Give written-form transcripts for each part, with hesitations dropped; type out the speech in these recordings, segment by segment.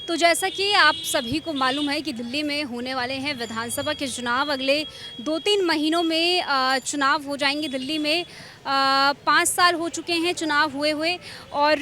तो जैसा कि आप सभी को मालूम है कि दिल्ली में होने वाले हैं विधानसभा के चुनाव। अगले 2-3 महीनों में चुनाव हो जाएंगे दिल्ली में। 5 साल हो चुके हैं चुनाव हुए हुए और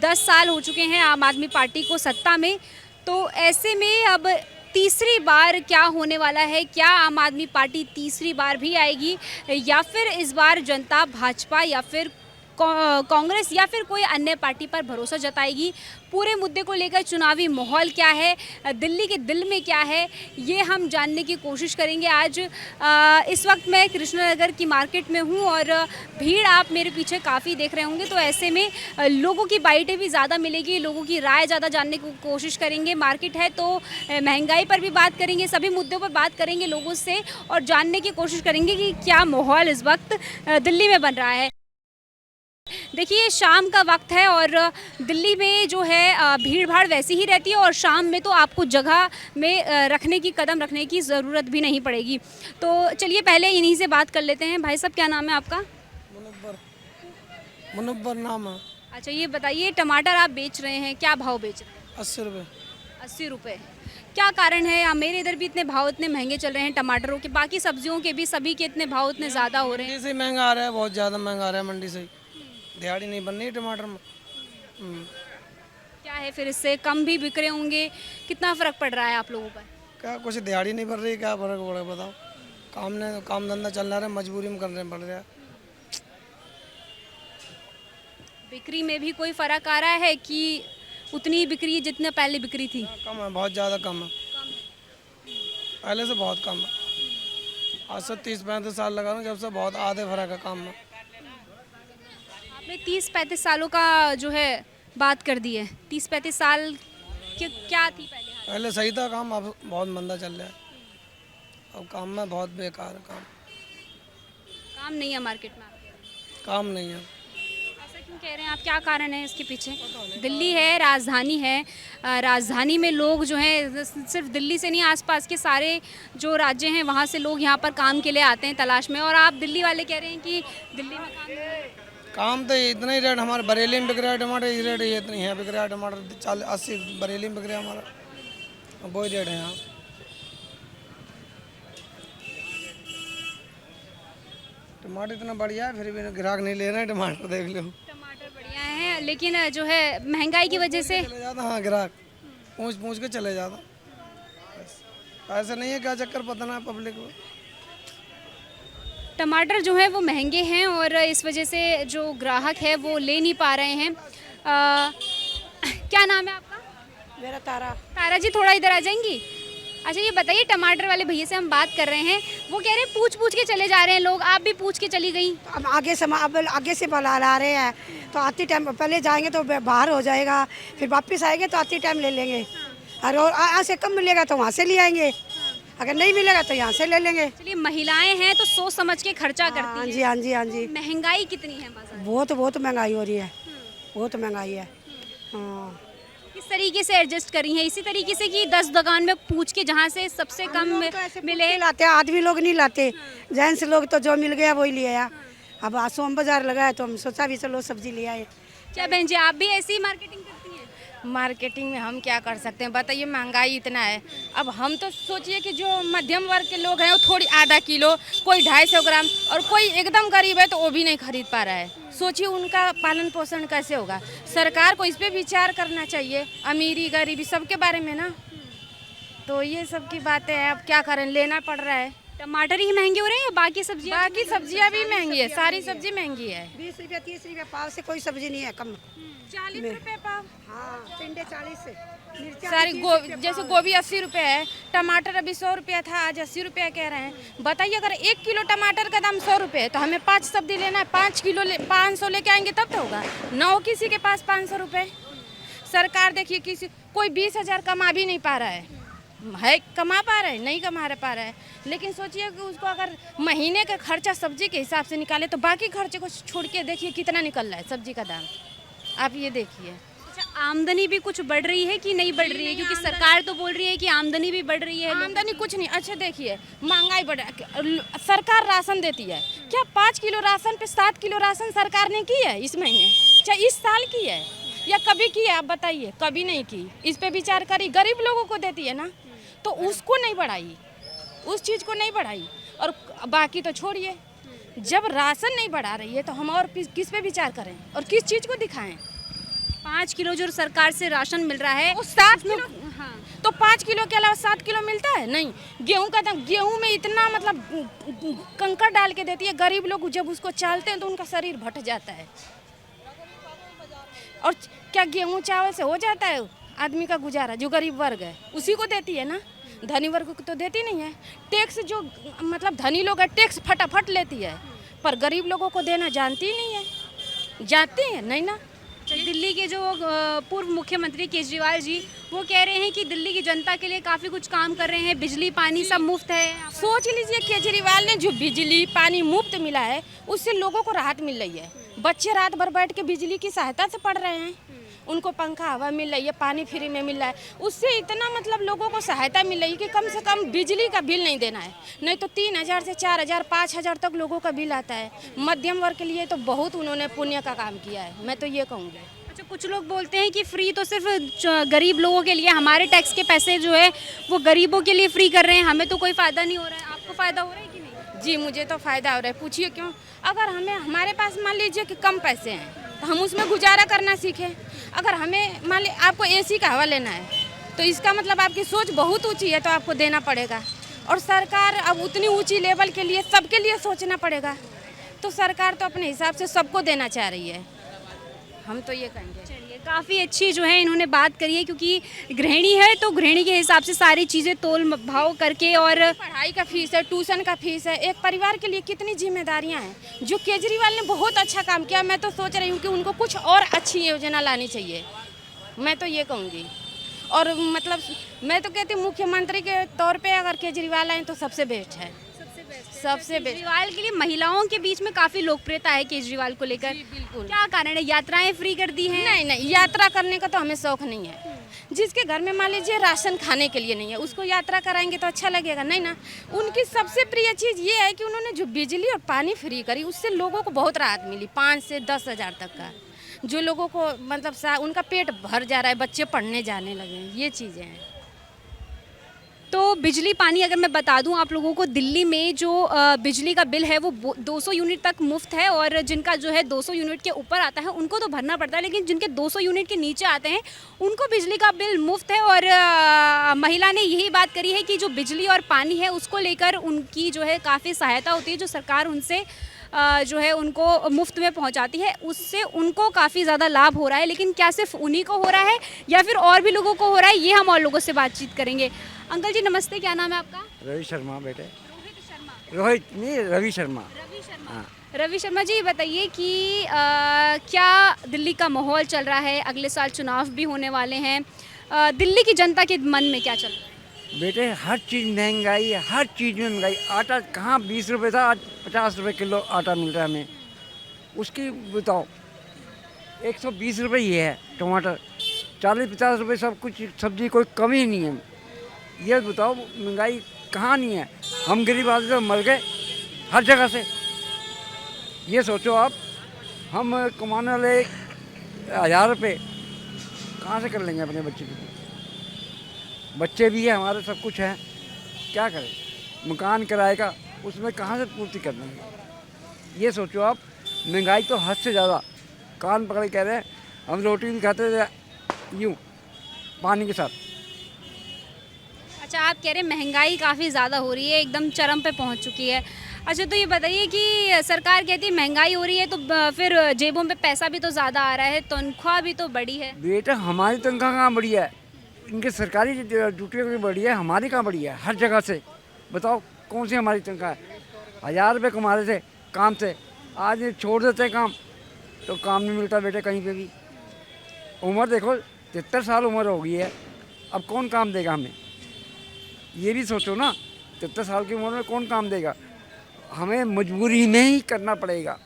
10 साल हो चुके हैं आम आदमी पार्टी को सत्ता में। तो ऐसे में अब तीसरी बार क्या होने वाला है? क्या आम आदमी पार्टी तीसरी बार भी आएगी या फिर इस बार जनता भाजपा या फिर कांग्रेस या फिर कोई अन्य पार्टी पर भरोसा जताएगी? पूरे मुद्दे को लेकर चुनावी माहौल क्या है, दिल्ली के दिल में क्या है, ये हम जानने की कोशिश करेंगे आज। इस वक्त मैं कृष्णनगर की मार्केट में हूँ और भीड़ आप मेरे पीछे काफ़ी देख रहे होंगे। तो ऐसे में लोगों की बाइटें भी ज़्यादा मिलेगी, लोगों की राय ज़्यादा जानने की कोशिश करेंगे। मार्केट है तो महंगाई पर भी बात करेंगे, सभी मुद्दों पर बात करेंगे लोगों से और जानने की कोशिश करेंगे कि क्या माहौल इस वक्त दिल्ली में बन रहा है। देखिए शाम का वक्त है और दिल्ली में जो है भीड़ भाड़ वैसी ही रहती है और शाम में तो आपको जगह में रखने की कदम रखने की ज़रूरत भी नहीं पड़ेगी। तो चलिए पहले इन्हीं से बात कर लेते हैं। भाई साहब क्या नाम है आपका? मुनव्वर मुनव्वर नाम है। अच्छा ये बताइए, टमाटर आप बेच रहे हैं, क्या भाव बेच रहे हैं? 80 रुपये। 80 रुपये। क्या कारण है? मेरे इधर भी इतने भाव इतने महंगे चल रहे हैं टमाटरों के, बाकी सब्जियों के भी सभी के इतने भाव इतने ज़्यादा हो रहे हैं। मंडी से महंगा आ रहा है, बहुत ज़्यादा महंगा आ रहा है मंडी से। दिहाड़ी नहीं बन रही टमाटर में। क्या है फिर, इससे कम भी बिक रहे होंगे, कितना फ़र्क पड़ रहा है आप लोगों पर? क्या कुछ दिहाड़ी नहीं बन रही, क्या फर्क पड़ रहा है बताओ। काम धंधा चल रहा है, मजबूरी में करने पड़ रहा है। बिक्री में भी कोई फ़र्क आ रहा है कि उतनी ही बिक्री है जितना पहले बिक्री थी? कम है, बहुत ज़्यादा कम है, पहले से बहुत कम है। आज से 30-35 साल लगा रहा हूँ, जब से बहुत आधे फर्क है काम में। आपने 30-35 सालों का जो है बात कर दी है। 30-35 साल क्या थी पहले? पहले सही था काम, अब बहुत मंदा चल रहा है। अब काम में बहुत बेकार है काम नहीं है मार्केट में आपके? काम नहीं है। ऐसा क्यों कह रहे हैं आप, क्या कारण है इसके पीछे? दिल्ली है, राजधानी है, राजधानी में लोग जो हैं सिर्फ दिल्ली से नहीं, आसपास के सारे जो राज्य हैं वहाँ से लोग यहाँ पर काम के लिए आते हैं तलाश में, और आप दिल्ली वाले कह रहे हैं कि दिल्ली में काम नहीं है। काम तो इतना ही रेट, हमारे बरेली में बिक रहा है टमाटर, इस रेट ये इतनी है बिक रहा है टमाटर। 40-80 बरेली में बिक रहा है हमारा, वही रेट है यहाँ। टमाटर इतना बढ़िया है फिर भी ग्राहक नहीं ले रहे हैं टमाटर, देख लो। टमाटर बढ़िया है लेकिन जो है महंगाई की वजह से चले जाता, हाँ ग्राहक पूछ पूछ के चले जाता। बस पैसे नहीं है, क्या चक्कर पता ना पब्लिक को। टमाटर जो है वो महंगे हैं और इस वजह से जो ग्राहक है वो ले नहीं पा रहे हैं। क्या नाम है आपका? मेरा तारा। तारा जी थोड़ा इधर आ जाएंगी? अच्छा ये बताइए, टमाटर वाले भैया से हम बात कर रहे हैं, वो कह रहे हैं पूछ पूछ के चले जा रहे हैं लोग, आप भी पूछ के चली गई? अब आगे से बुला ला रहे हैं तो आती टाइम पहले जाएंगे तो बाहर हो जाएगा, फिर वापस आएंगे तो आती टाइम ले लेंगे। और यहाँ से कम मिलेगा तो वहाँ से ले आएंगे, अगर नहीं मिलेगा तो यहाँ से ले लेंगे। चलिए महिलाएं हैं तो सोच समझ के खर्चा हाँ करती हैं। जी, हाँ जी, हाँ जी। महंगाई कितनी है बाजार में? बहुत महंगाई हो रही है, बहुत महंगाई है। हाँ, किस तरीके से एडजस्ट करी है? इसी तरीके से कि 10 दुकान में पूछ के जहाँ से सबसे कम मिले लाते हैं, आदमी लोग नहीं लाते, जेंट्स लोग तो जो मिल गया वही ले आया। अब सोम बाजार लगा है तो हम सोचा भी चलो सब्जी ले आए। क्या बहन जी आप भी ऐसी मार्केटिंग करती हैं? मार्केटिंग में हम क्या कर सकते हैं बताइए, महंगाई इतना है। अब हम तो सोचिए कि जो मध्यम वर्ग के लोग हैं वो थोड़ी आधा किलो, कोई 250 ग्राम, और कोई एकदम गरीब है तो वो भी नहीं खरीद पा रहा है। सोचिए उनका पालन पोषण कैसे होगा। सरकार को इस पे विचार करना चाहिए, अमीरी गरीबी सबके बारे में ना। तो ये सब की बातें हैं, अब क्या करें, लेना पड़ रहा है। टमाटर ही महंगे हो रहे हैं या बाकी सब्जियां? बाकी सब्जियां भी महंगी है, सारी सब्जी महंगी है। 20 रुपया 30 रुपया पाव से कोई सब्जी नहीं है कम। 40 रुपये पाव। हाँ, टिंडे 40 से, मिर्चा सारी 30 रुपया जैसे पाव। गोभी 80 रुपये है, टमाटर अभी 100 रुपया था, आज 80 रुपया कह रहे हैं। बताइए अगर 1 किलो टमाटर का दाम 100 रुपये है तो हमें 5 सब्जी लेना है, 5 किलो 500 लेके आएंगे तब तो होगा। 9 किसी के पास 500 रुपये। सरकार देखिए किसी कोई 20,000 कमा भी नहीं पा रहा है, कमा पा रहा है, नहीं कमा पा रहा है। लेकिन सोचिए कि उसको अगर महीने का खर्चा सब्जी के हिसाब से निकाले तो बाकी खर्चे को छोड़ के देखिए कितना निकल रहा है सब्जी का दाम, आप ये देखिए। अच्छा आमदनी भी कुछ बढ़ रही है कि नहीं बढ़ रही है? क्योंकि सरकार तो बोल रही है कि आमदनी भी बढ़ रही है। आमदनी कुछ नहीं। अच्छा देखिए महंगाई बढ़, सरकार राशन देती है, क्या 5 किलो राशन पे 7 किलो राशन सरकार ने की है इस महीने? अच्छा इस साल की है। या कभी की है? आप बताइए, कभी नहीं की। इस पे विचार करी, गरीब लोगों को देती है ना, तो उसको नहीं बढ़ाई, उस चीज़ को नहीं बढ़ाई। और बाकी तो छोड़िए, जब राशन नहीं बढ़ा रही है तो हम और किस पे विचार करें और किस चीज़ को दिखाएं? 5 किलो जो सरकार से राशन मिल रहा है वो 7 किलो, हाँ, तो 5 किलो के अलावा 7 किलो मिलता है? नहीं। गेहूं का दाम, गेहूं में इतना मतलब कंकड़ डाल के देती है, गरीब लोग जब उसको चालते हैं तो उनका शरीर भट जाता है। और क्या गेहूं चावल से हो जाता है आदमी का गुजारा? जो गरीब वर्ग है उसी को देती है ना, धनी वर्ग को तो देती नहीं है। टैक्स जो मतलब धनी लोग है टैक्स फटाफट लेती है, पर गरीब लोगों को देना जानती ही नहीं है। जानती है नहीं ना। दिल्ली के जो पूर्व मुख्यमंत्री केजरीवाल जी, वो कह रहे हैं कि दिल्ली की जनता के लिए काफ़ी कुछ काम कर रहे हैं, बिजली पानी सब मुफ्त है। सोच लीजिए, केजरीवाल ने जो बिजली पानी मुफ्त मिला है उससे लोगों को राहत मिल रही है। बच्चे रात भर बैठ के बिजली की सहायता से पढ़ रहे हैं, उनको पंखा हवा मिल रही है, पानी फ्री में मिल रहा है। उससे इतना मतलब लोगों को सहायता मिल रही है कि कम से कम बिजली का बिल नहीं देना है। नहीं तो 3000 से 4000 5000 तक लोगों का बिल आता है। मध्यम वर्ग के लिए तो बहुत उन्होंने पुण्य का काम किया है, मैं तो ये कहूँगी। अच्छा, कुछ लोग बोलते हैं कि फ्री तो सिर्फ गरीब लोगों के लिए, हमारे टैक्स के पैसे जो है वो गरीबों के लिए फ्री कर रहे हैं, हमें तो कोई फ़ायदा नहीं हो रहा है। आपको फ़ायदा हो रहा है कि नहीं? जी, मुझे तो फ़ायदा हो रहा है। पूछिए क्यों? अगर हमारे पास मान लीजिए कि कम पैसे हैं तो हम उसमें गुजारा करना सीखें। अगर हमें मान ली आपको एसी का हवा लेना है तो इसका मतलब आपकी सोच बहुत ऊंची है, तो आपको देना पड़ेगा। और सरकार अब उतनी ऊंची लेवल के लिए सबके लिए सोचना पड़ेगा, तो सरकार तो अपने हिसाब से सबको देना चाह रही है, हम तो ये कहेंगे। चलिए, काफ़ी अच्छी जो है इन्होंने बात करी है, क्योंकि गृहिणी है तो गृहिणी के हिसाब से सारी चीज़ें तोल भाव करके, और पढ़ाई का फीस है, ट्यूशन का फीस है, एक परिवार के लिए कितनी जिम्मेदारियां हैं। जो केजरीवाल ने बहुत अच्छा काम किया, मैं तो सोच रही हूँ कि उनको कुछ और अच्छी योजना लानी चाहिए, मैं तो ये कहूँगी। और मतलब मैं तो कहती हूँ मुख्यमंत्री के तौर पे अगर केजरीवाल आए तो सबसे बेस्ट है, सबसे बेस्ट। केजरीवाल के लिए महिलाओं के बीच में काफ़ी लोकप्रियता है केजरीवाल को लेकर। बिल्कुल। क्या कारण है? यात्राएं फ्री कर दी हैं? नहीं नहीं, यात्रा करने का तो हमें शौक नहीं है। जिसके घर में मान लीजिए राशन खाने के लिए नहीं है, उसको यात्रा कराएंगे तो अच्छा लगेगा नहीं ना। उनकी सबसे प्रिय चीज़ ये है कि उन्होंने जो बिजली और पानी फ्री करी उससे लोगों को बहुत राहत मिली, 5 से 10 हज़ार तक का। जो लोगों को मतलब उनका पेट भर जा रहा है, बच्चे पढ़ने जाने लगे हैं, ये चीज़ें हैं। तो बिजली पानी अगर मैं बता दूं आप लोगों को, दिल्ली में जो बिजली का बिल है वो 200 यूनिट तक मुफ्त है, और जिनका जो है 200 यूनिट के ऊपर आता है उनको तो भरना पड़ता है, लेकिन जिनके 200 यूनिट के नीचे आते हैं उनको बिजली का बिल मुफ्त है। और महिला ने यही बात करी है कि जो बिजली और पानी है उसको लेकर उनकी जो है काफ़ी सहायता होती है, जो सरकार उनसे जो है उनको मुफ्त में पहुंचाती है, उससे उनको काफ़ी ज़्यादा लाभ हो रहा है। लेकिन क्या सिर्फ उन्हीं को हो रहा है या फिर और भी लोगों को हो रहा है, ये हम और लोगों से बातचीत करेंगे। अंकल जी नमस्ते, क्या नाम है आपका? रवि शर्मा बेटे। रोहित शर्मा। रोहित नहीं, रवि शर्मा। रवि शर्मा। हाँ। रवि शर्मा जी, ये बताइए कि क्या दिल्ली का माहौल चल रहा है? अगले साल चुनाव भी होने वाले हैं, दिल्ली की जनता के मन में क्या चल रहा है? बेटे हर चीज़ महंगाई है, हर चीज़ में महंगाई। आटा कहाँ 20 रुपये था, आज 50 रुपये किलो आटा मिल रहा है हमें। उसकी बताओ 120 रुपये ये है। टमाटर 40-50 रुपये, सब कुछ सब्जी कोई कमी ही नहीं है। ये बताओ महंगाई कहाँ नहीं है। हम गरीब आदमी तो मर गए हर जगह से। ये सोचो आप, हम कमाने वाले 1000 रुपये कहाँ से कर लेंगे अपने बच्चे के लिए? बच्चे भी हैं हमारे, सब कुछ है, क्या करें? मकान किराए का उसमें कहाँ से पूर्ति कर लेंगे? ये सोचो आप, महंगाई तो हद से ज़्यादा। कान पकड़ के कह रहे हैं हम रोटी भी खाते थे यूँ पानी के साथ। अच्छा, आप कह रहे हैं महंगाई काफ़ी ज़्यादा हो रही है, एकदम चरम पे पहुंच चुकी है। अच्छा, तो ये बताइए कि सरकार कहती है महंगाई हो रही है, तो फिर जेबों में पैसा भी तो ज़्यादा आ रहा है, तनख्वाह भी तो बढ़ी है। बेटा हमारी तनख्वाह कहाँ बढ़ी है? इनके सरकारी ड्यूटियों की बढ़ी है, हमारी कहाँ बढ़ी है? हर जगह से बताओ कौन सी हमारी तनख्वाह है? 1000 रुपये कमा रहे थे काम से, आज छोड़ देते हैं काम तो काम नहीं मिलता बेटे कहीं पे भी। उम्र देखो 73 साल उम्र हो गई है, अब कौन काम देगा हमें? ये भी सोचो ना, 73 साल की उम्र में कौन काम देगा? हमें मजबूरी में ही करना पड़ेगा।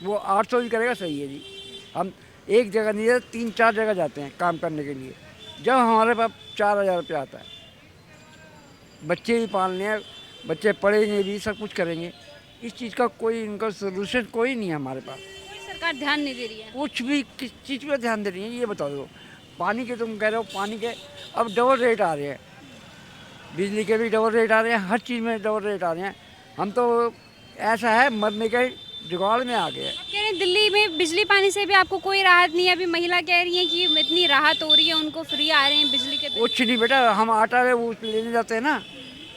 वो 800 भी करेगा सही है जी। हम एक जगह नहीं जाते, 3-4 जगह जाते हैं काम करने के लिए, जब हमारे पास 4000 रुपये आता है। बच्चे भी पालने हैं, बच्चे पढ़ेंगे भी, सब कुछ करेंगे। इस चीज़ का कोई इनका सोल्यूशन कोई नहीं है हमारे पास। सरकार ध्यान नहीं दे रही है। कुछ भी किस चीज़ पे ध्यान दे रही है ये बता दो। पानी के तुम कह रहे हो, पानी के अब डबल रेट आ रहे हैं, बिजली के भी डबल रेट आ रहे हैं, हर चीज़ में डबल रेट आ रहे हैं। हम तो ऐसा है मरने के जुगाड़ में आ गए। आप कह रहे हैं दिल्ली में बिजली पानी से भी आपको कोई राहत नहीं है। अभी महिला कह रही है कि इतनी राहत हो रही है, उनको फ्री आ रहे हैं बिजली के बिल। कुछ नहीं बेटा, हम आटा वो लेने जाते हैं ना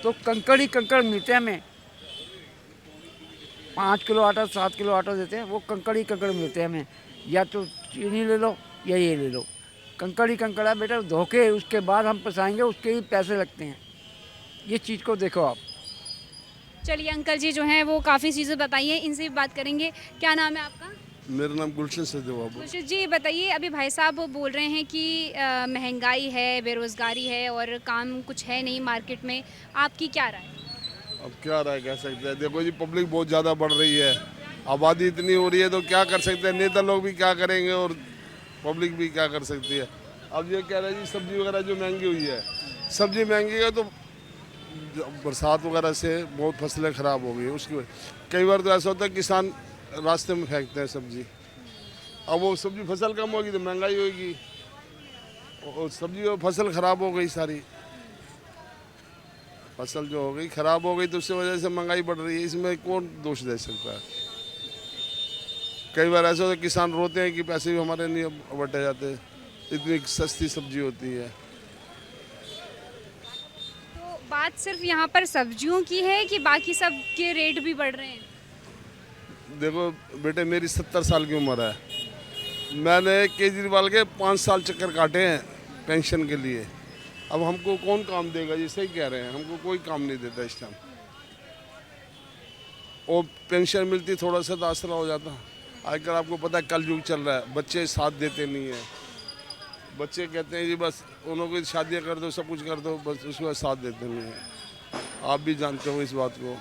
तो कंकड़ ही कंकड़ मिलते हैं हमें। 5 किलो आटा 7 किलो आटा देते हैं, वो कंकड़ ही कंकड़ मिलते हैं हमें। या तो चीनी ले लो या ये ले लो, कंकड़ ही कंकड़ है बेटा। धोखे उसके बाद हम पसाएंगे, उसके ही पैसे लगते हैं। ये चीज़ को देखो आप। चलिए अंकल जी जो हैं वो काफ़ी चीज़ें बताइए, इनसे भी बात करेंगे। क्या नाम है आपका? मेरा नाम गुलशन सचदेव बाबू। खुर्शीद जी बताइए, अभी भाई साहब बोल रहे हैं कि महंगाई है, बेरोज़गारी है और काम कुछ है नहीं मार्केट में, आपकी क्या राय? अब क्या राय कह सकते हैं। देखो जी, पब्लिक बहुत ज़्यादा बढ़ रही है, आबादी इतनी हो रही है, तो क्या कर सकते हैं। नेता लोग भी क्या करेंगे और पब्लिक भी क्या कर सकती है। अब ये कह रहे हैं जी सब्जी वगैरह जो महंगी हुई है, सब्जी महंगी है तो बरसात वगैरह से बहुत फसलें ख़राब हो गई। उसकी कई बार तो ऐसा होता है किसान रास्ते में फेंकते हैं सब्जी। अब वो सब्जी फसल कम होगी तो महंगाई होगी, और सब्जी और फसल ख़राब हो गई सारी। फसल जो हो गई ख़राब हो गई तो उसकी वजह से महंगाई बढ़ रही है। इसमें कौन दोष दे सकता है। कई बार ऐसा होता है किसान रोते हैं कि पैसे भी हमारे नहीं बटे जाते, इतनी सस्ती सब्जी होती है। तो बात सिर्फ यहाँ पर सब्जियों की है कि बाकी सब के रेट भी बढ़ रहे हैं? देखो बेटे, मेरी 70 साल की उम्र है, मैंने केजरीवाल के 5 साल चक्कर काटे हैं पेंशन के लिए। अब हमको कौन काम देगा? ये सही कह रहे हैं, हमको कोई काम नहीं देता इस टाइम। और पेंशन मिलती थोड़ा सा तो आसरा हो जाता। आजकल आपको पता है कल युग चल रहा है, बच्चे साथ देते नहीं हैं। बच्चे कहते हैं जी बस उन्होंने शादियाँ कर दो, सब कुछ कर दो, बस उसके बाद साथ देते नहीं हैं। आप भी जानते हो इस बात को।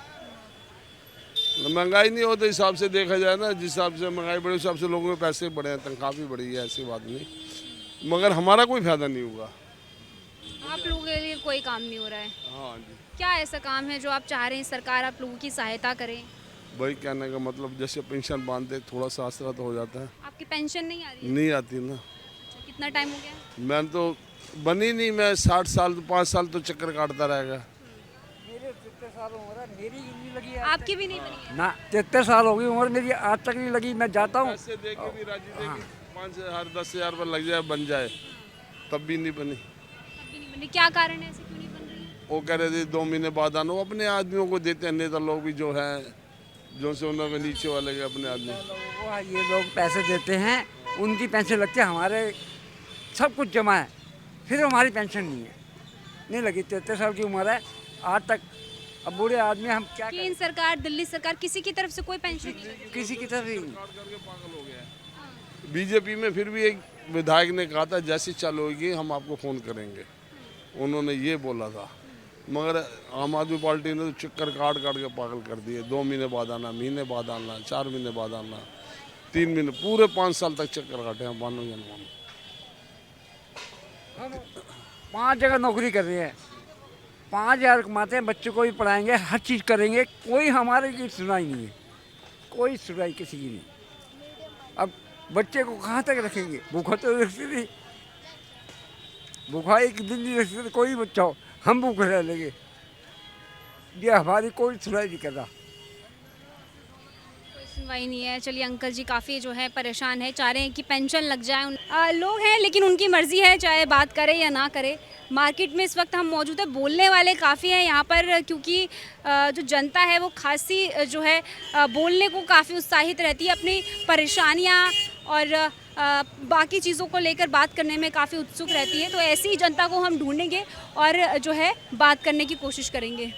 महंगाई नहीं हो तो हिसाब से देखा जाए ना, जिस हिसाब से महंगाई बढ़ी उस हिसाब से लोगों के पैसे बढ़े हैं, तनख्वाह भी बढ़ी है, ऐसी बात नहीं। मगर हमारा कोई फायदा नहीं होगा। आप लोगों के लिए कोई काम नहीं हो रहा है? हाँ जी। क्या ऐसा काम है जो आप चाह रहे हैं सरकार आप लोगों की सहायता करे? भाई कहने का मतलब जैसे पेंशन बांधते थोड़ा सा आसरा तो हो जाता है। आपकी पेंशन नहीं आ रही है? नहीं आती ना। अच्छा, कितना टाइम हो गया? मैं तो बनी नहीं, मैं 60 साल 5 साल तो चक्कर काटता रहेगा। मेरे 73 साल उम्र है, मेरी नहीं लगी आपकी भी नहीं बनी है? ना। 73 साल हो गई उम्र मेरी, आज तक नहीं लगी। मैं जाता हूँ पैसे दे के भी राजी थे कि 5,000 10,000 रुपये लग जाए बन जाए, तब भी नहीं बनी। अभी नहीं बनी, क्या कारण है ऐसे क्यों नहीं बन रही है? वो कह रहे थे 2 महीने बाद आना। वो अपने आदमियों को देते हैं, नेता लोग भी जो है, जो से उन्होंने नीचे वाले के अपने आदमी। वो ये लोग पैसे देते हैं, उनकी पेंशन लगती है, हमारे सब कुछ जमा है, फिर हमारी पेंशन नहीं लगी। 73 साल की उम्र है आज तक। अब बूढ़े आदमी हम क्या केंद्र सरकार, दिल्ली सरकार, किसी की तरफ से कोई पेंशन नहीं करें? किसी की तरफ ही नहीं। पागल हो गया। बीजेपी में फिर भी एक विधायक ने कहा था जैसी चालू होगी हम आपको फ़ोन करेंगे, उन्होंने ये बोला था। मगर आम आदमी पार्टी ने तो चक्कर काट के पागल कर दिए। 2 महीने बाद आना, महीने बाद आना, 4 महीने बाद आना, 3 महीने, पूरे 5 साल तक चक्कर काटे हैं। मानो या न मानो, हम 5 जगह नौकरी कर रहे हैं, 5,000 कमाते हैं, बच्चों को भी पढ़ाएंगे, हर चीज़ करेंगे, कोई हमारे की सुनाई नहीं है, कोई सुनाई किसी की नहीं। अब बच्चे को कहाँ तक रखेंगे? भूखा तो रखते नहीं, भूखा एक दिन नहीं रखते कोई बच्चा हो, हम भूखे रह लेंगे। ये हमारी कोई सुनाई नहीं कर रहा। कोई सुनवाई नहीं है। चलिए अंकल जी काफ़ी जो है परेशान है, चाह रहे हैं कि पेंशन लग जाए। लोग हैं लेकिन उनकी मर्जी है, चाहे बात करे या ना करे। मार्केट में इस वक्त हम मौजूद है, बोलने वाले काफ़ी हैं यहाँ पर, क्योंकि जो जनता है वो खासी जो है बोलने को काफ़ी उत्साहित रहती है, अपनी परेशानियाँ और बाकी चीज़ों को लेकर बात करने में काफ़ी उत्सुक रहती है। तो ऐसी ही जनता को हम ढूंढेंगे और जो है बात करने की कोशिश करेंगे।